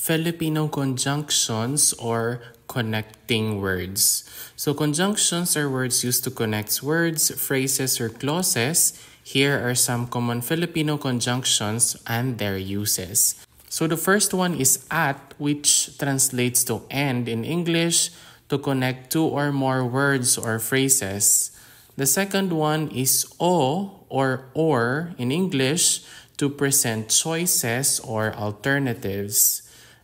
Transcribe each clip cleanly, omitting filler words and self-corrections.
Filipino conjunctions or connecting words. So conjunctions are words used to connect words, phrases, or clauses. Here are some common Filipino conjunctions and their uses. So the first one is at, which translates to and in English, to connect two or more words or phrases. The second one is o or in English, to present choices or alternatives.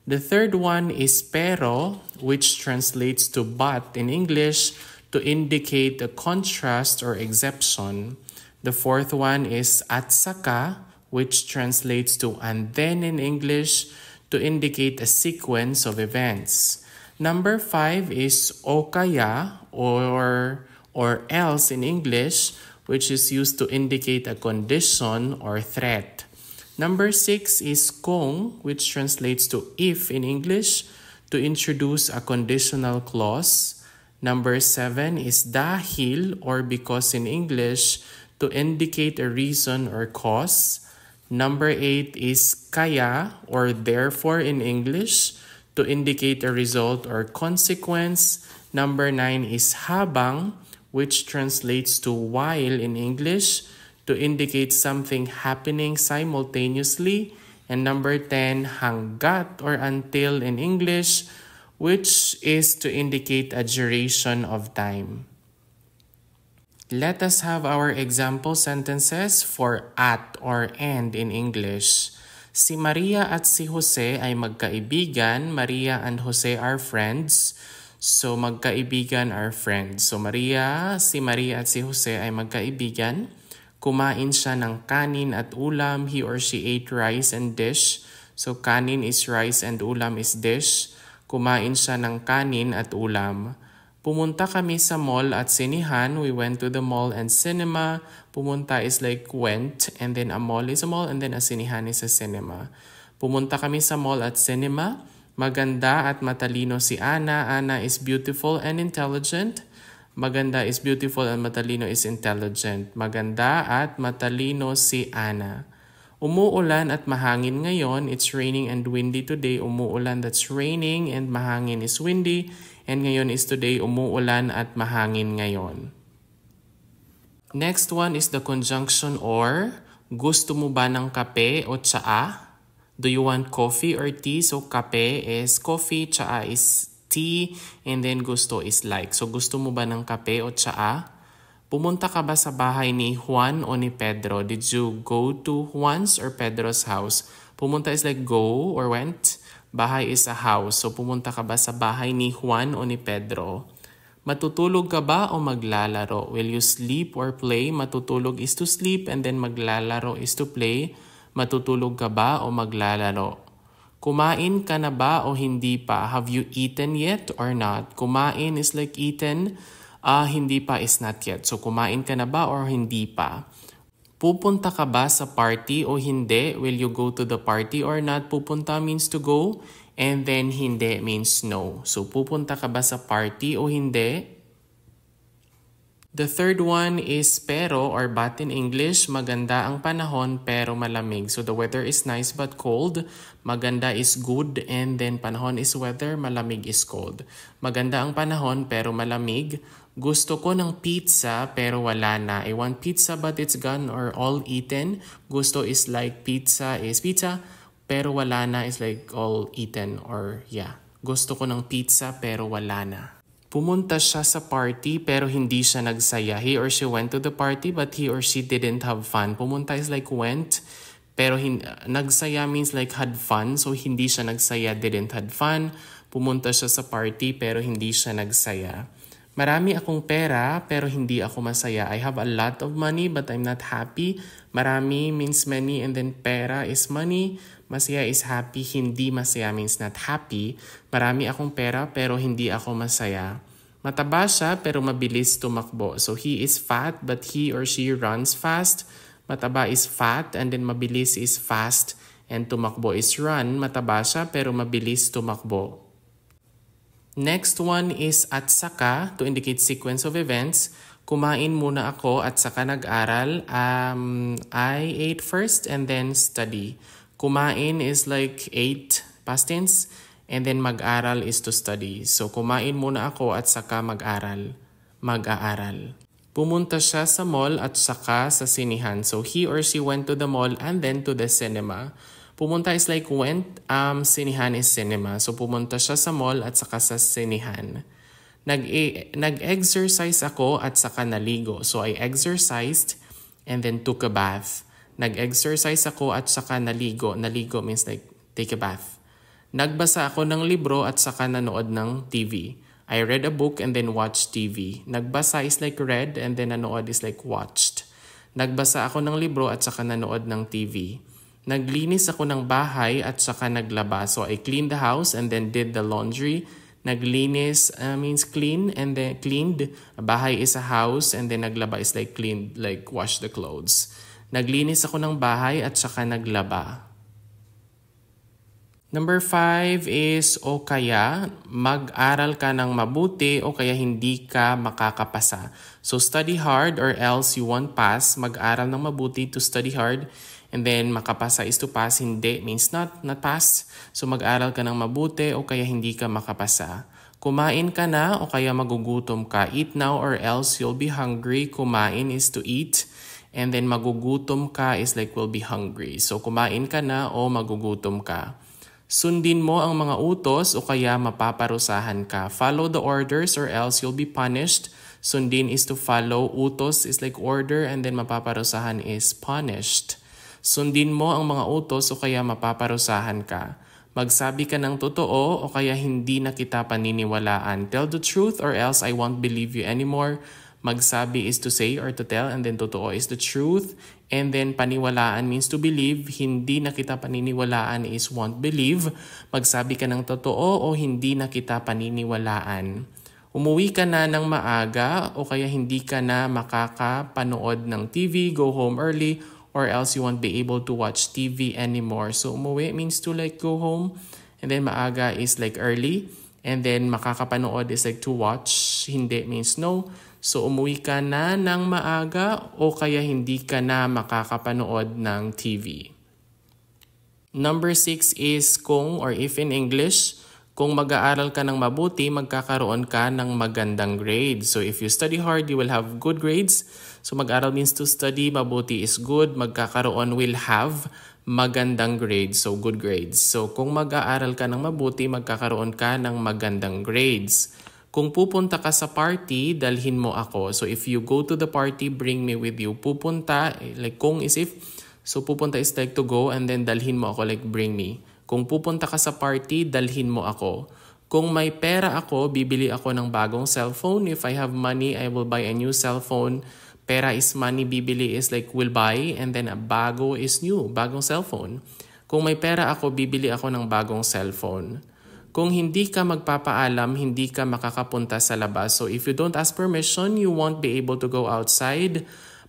The third one is pero, which translates to but in English, to indicate a contrast or exception. The fourth one is at saka, which translates to and then in English, to indicate a sequence of events. Number 5 is o kaya or else in English, which is used to indicate a condition or threat. Number 6 is kung, which translates to if in English, to introduce a conditional clause. Number 7 is dahil or because in English, to indicate a reason or cause. Number 8 is kaya or therefore in English, to indicate a result or consequence. Number 9 is habang, which translates to while in English, to indicate something happening simultaneously. And number 10, hanggat or until in English, which is to indicate a duration of time. Let us have our example sentences for at or and in English. Si Maria at si Jose ay magkaibigan. Maria and Jose are friends. So magkaibigan are friends. So si Maria at si Jose ay magkaibigan. Kumain siya ng kanin at ulam. He or she ate rice and dish. So kanin is rice and ulam is dish. Kumain siya ng kanin at ulam. Pumunta kami sa mall at sinihan. We went to the mall and cinema. Pumunta is like went, and then a mall is a mall, and then a sinihan is a cinema. Pumunta kami sa mall at cinema. Maganda at matalino si Ana. Ana is beautiful and intelligent. Maganda is beautiful and matalino is intelligent. Maganda at matalino si Ana. Umuulan at mahangin ngayon. It's raining and windy today. Umuulan, that's raining, and mahangin is windy. And ngayon is today, umuulan at mahangin ngayon. Next one is the conjunction or. Gusto mo ba ng kape o tsaa? Do you want coffee or tea? So kape is coffee, tsaa is tea, and then gusto is like. So gusto mo ba ng kape o tsaa? Pumunta ka ba sa bahay ni Juan o ni Pedro? Did you go to Juan's or Pedro's house? Pumunta is like go or went. Bahay is a house. So pumunta ka ba sa bahay ni Juan o ni Pedro? Matutulog ka ba o maglalaro? Will you sleep or play? Matutulog is to sleep, and then maglalaro is to play. Matutulog ka ba o maglalaro? Kumain ka na ba o hindi pa? Have you eaten yet or not? Kumain is like eaten. Hindi pa is not yet. So kumain ka na ba or hindi pa? Pupunta ka ba sa party o hindi? Will you go to the party or not? Pupunta means to go, and then hindi means no. So pupunta ka ba sa party o hindi? The third one is pero or but in English. Maganda ang panahon pero malamig. So the weather is nice but cold. Maganda is good, and then panahon is weather, malamig is cold. Maganda ang panahon pero malamig. Gusto ko ng pizza pero wala na. I want pizza but it's gone or all eaten. Gusto is like pizza is pizza, pero wala na is like all eaten or yeah. Gusto ko ng pizza pero wala na. Pumunta siya sa party pero hindi siya nagsaya. He or she went to the party but he or she didn't have fun. Pumunta is like went, pero nagsaya means like had fun. So hindi siya nagsaya, didn't had fun. Pumunta siya sa party pero hindi siya nagsaya. Marami akong pera pero hindi ako masaya. I have a lot of money but I'm not happy. Marami means many, and then pera is money. Masaya is happy. Hindi masaya means not happy. Marami akong pera pero hindi ako masaya. Mataba siya pero mabilis tumakbo. So he is fat but he or she runs fast. Mataba is fat, and then mabilis is fast, and tumakbo is run. Mataba siya pero mabilis tumakbo. Next one is at saka, to indicate sequence of events. Kumain muna ako at saka nag-aral. I ate first and then study. Kumain is like ate, past tense. And then mag-aral is to study. So kumain muna ako at saka mag-aral. Mag-aaral. Pumunta siya sa mall at saka sa sinihan. So he or she went to the mall and then to the cinema. Pumunta is like went, sinihan is cinema. So pumunta siya sa mall at saka sa sinihan. Nag-exercise ako at saka naligo. So I exercised and then took a bath. Nag-exercise ako at saka naligo. Naligo means like take a bath. Nagbasa ako ng libro at saka nanood ng TV. I read a book and then watched TV. Nagbasa is like read and then nanood is like watched. Nagbasa ako ng libro at saka nanood ng TV. Naglinis ako ng bahay at saka naglaba. So I cleaned the house and then did the laundry. Naglinis means clean and then cleaned. Bahay is a house and then naglaba is like cleaned, like wash the clothes. Naglinis ako ng bahay at saka naglaba. Number 5 is o kaya mag-aral ka ng mabuti o kaya hindi ka makakapasa. So study hard or else you won't pass. Mag-aral ng mabuti to study hard. And then makapasa is to pass. Hindi means not pass. So mag-aral ka ng mabuti o kaya hindi ka makapasa. Kumain ka na o kaya magugutom ka. Eat now or else you'll be hungry. Kumain is to eat. And then magugutom ka is like will be hungry. So kumain ka na o magugutom ka. Sundin mo ang mga utos o kaya mapaparusahan ka. Follow the orders or else you'll be punished. Sundin is to follow. Utos is like order and then mapaparusahan is punished. Sundin mo ang mga utos o kaya mapaparusahan ka. Magsabi ka ng totoo o kaya hindi na kita paniniwalaan. Tell the truth or else I won't believe you anymore. Magsabi is to say or to tell and then totoo is the truth. And then paniwalaan means to believe. Hindi na kita paniniwalaan is won't believe. Magsabi ka ng totoo o hindi na kita paniniwalaan. Umuwi ka na ng maaga o kaya hindi ka na makakapanood ng TV. Go home early or else you won't be able to watch TV anymore. So umuwi means to like go home. And then maaga is like early. And then makakapanood is like to watch. Hindi means no. So umuwi ka na ng maaga o kaya hindi ka na makakapanood ng TV. Number 6 is kung or if in English, kung mag-aaral ka ng mabuti, magkakaroon ka ng magandang grades. So if you study hard, you will have good grades. So mag-aral means to study, mabuti is good, magkakaroon will have magandang grades. So good grades. So kung mag-aaral ka ng mabuti, magkakaroon ka ng magandang grades. Kung pupunta ka sa party, dalhin mo ako. So if you go to the party, bring me with you. Pupunta, like kung is if. So pupunta is like to go and then dalhin mo ako like bring me. Kung pupunta ka sa party, dalhin mo ako. Kung may pera ako, bibili ako ng bagong cellphone. If I have money, I will buy a new cellphone. Pera is money, bibili is like will buy. And then a bago is new, bagong cellphone. Kung may pera ako, bibili ako ng bagong cellphone. Kung hindi ka magpapaalam, hindi ka makakapunta sa labas. So if you don't ask permission, you won't be able to go outside.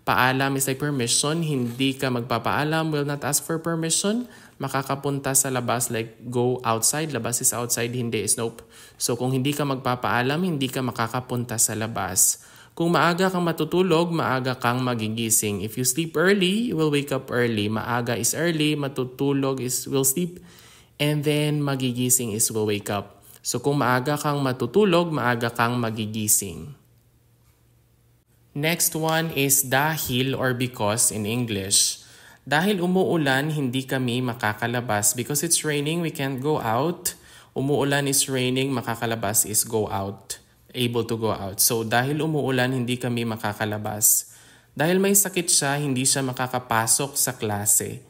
Paalam is like permission. Hindi ka magpapaalam, will not ask for permission. Makakapunta sa labas like go outside. Labas is outside, hindi is nope. So kung hindi ka magpapaalam, hindi ka makakapunta sa labas. Kung maaga kang matutulog, maaga kang magigising. If you sleep early, you will wake up early. Maaga is early, matutulog is will sleep. And then magigising is will wake up. So kung maaga kang matutulog, maaga kang magigising. Next one is dahil or because in English. Dahil umuulan, hindi kami makakalabas. Because it's raining, we can't go out. Umuulan is raining, makakalabas is go out. Able to go out. So dahil umuulan, hindi kami makakalabas. Dahil may sakit siya, hindi siya makakapasok sa klase.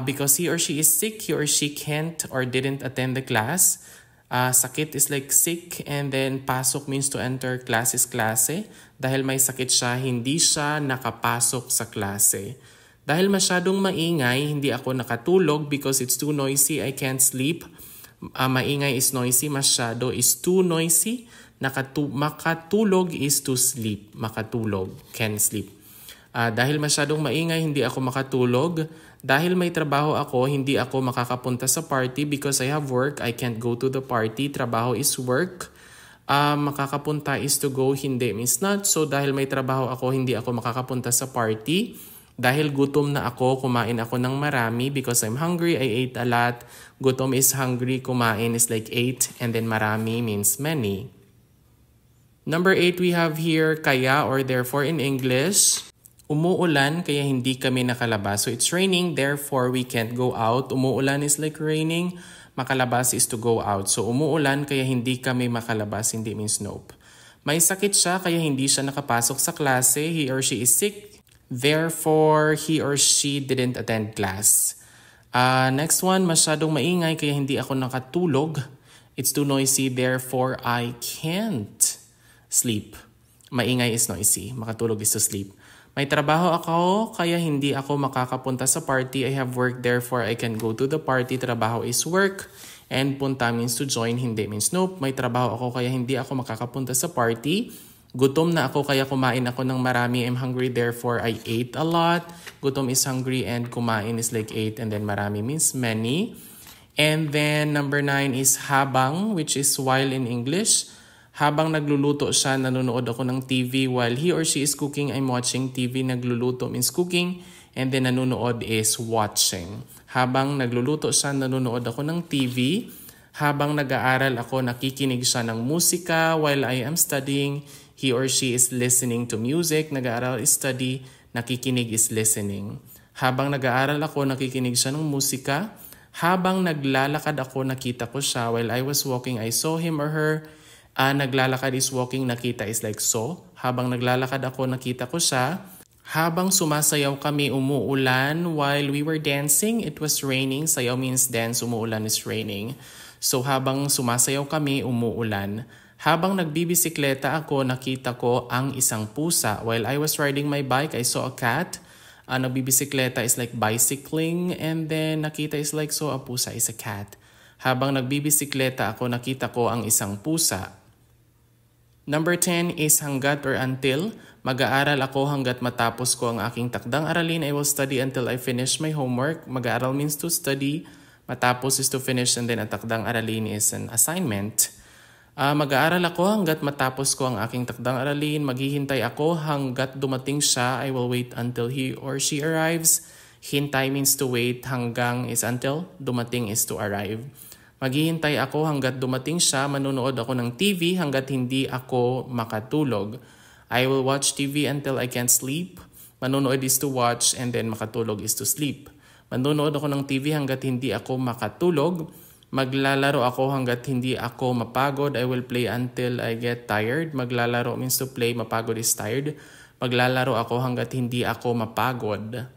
Because he or she is sick, he or she can't or didn't attend the class. Sakit is like sick and then pasok means to enter, class is klase. Dahil may sakit siya, hindi siya nakapasok sa klase. Dahil masyadong maingay, hindi ako nakatulog because it's too noisy, I can't sleep. Maingay is noisy, masyado is too noisy. Makatulog is to sleep. Makatulog, can sleep. Dahil masyadong maingay, hindi ako makatulog. Dahil may trabaho ako, hindi ako makakapunta sa party because I have work. I can't go to the party. Trabaho is work. Makakapunta is to go, hindi means not. So dahil may trabaho ako, hindi ako makakapunta sa party. Dahil gutom na ako, kumain ako ng marami. Because I'm hungry, I ate a lot. Gutom is hungry, kumain is like ate, and then marami means many. Number 8, we have here kaya or therefore in English. Umuulan kaya hindi kami nakalabas. So it's raining, therefore we can't go out. Umuulan is like raining, makalabas is to go out. So umuulan kaya hindi kami makalabas, hindi means nope. May sakit siya kaya hindi siya nakapasok sa klase. He or she is sick, therefore he or she didn't attend class. Next one, masyadong maingay kaya hindi ako nakatulog. It's too noisy, therefore I can't sleep. Maingay is noisy, makatulog is to sleep. May trabaho ako kaya hindi ako makakapunta sa party. I have work, therefore I can go to the party. Trabaho is work. And punta means to join, hindi means nope. May trabaho ako kaya hindi ako makakapunta sa party. Gutom na ako kaya kumain ako ng marami. I'm hungry, therefore I ate a lot. Gutom is hungry and kumain is like ate, and then marami means many. And then number 9 is habang, which is while in English. Habang nagluluto siya, nanonood ako ng TV. While he or she is cooking, I'm watching TV. Nagluluto means cooking. And then nanonood is watching. Habang nagluluto siya, nanonood ako ng TV. Habang nag-aaral ako, nakikinig siya ng musika. While I am studying, he or she is listening to music. Nag-aaral is study. Nakikinig is listening. Habang nag-aaral ako, nakikinig siya ng musika. Habang naglalakad ako, nakita ko siya. While I was walking, I saw him or her. Naglalakad is walking, nakita is like saw. Habang naglalakad ako, nakita ko siya. Habang sumasayaw kami, umuulan. While we were dancing, it was raining. Sayaw means dance, umuulan is raining. So habang sumasayaw kami, umuulan. Habang nagbibisikleta ako, nakita ko ang isang pusa. While I was riding my bike, I saw a cat. Nagbibisikleta is like bicycling. And then nakita is like saw, a pusa is a cat. Habang nagbibisikleta ako, nakita ko ang isang pusa. Number 10 is hanggat or until. Mag-aaral ako hanggat matapos ko ang aking takdang aralin. I will study until I finish my homework. Mag-aaral means to study. Matapos is to finish, and then ang takdang aralin is an assignment. Mag-aaral ako hanggat matapos ko ang aking takdang aralin. Maghihintay ako hanggat dumating siya. I will wait until he or she arrives. Hintay means to wait. Hanggang is until. Dumating is to arrive. Maghihintay ako hanggat dumating siya. Manunood ako ng TV hanggat hindi ako makatulog. I will watch TV until I can't sleep. Manunood is to watch, and then makatulog is to sleep. Manunood ako ng TV hanggat hindi ako makatulog. Maglalaro ako hanggat hindi ako mapagod. I will play until I get tired. Maglalaro means to play, mapagod is tired. Maglalaro ako hanggat hindi ako mapagod.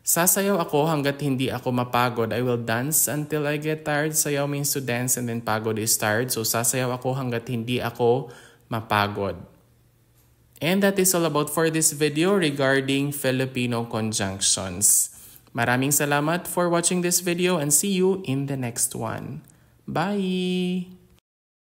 Sasayaw ako hanggat hindi ako mapagod. I will dance until I get tired. Sayaw means to dance, and then pagod is tired. So sasayaw ako hanggat hindi ako mapagod. And that is all about for this video regarding Filipino conjunctions. Maraming salamat for watching this video, and see you in the next one. Bye!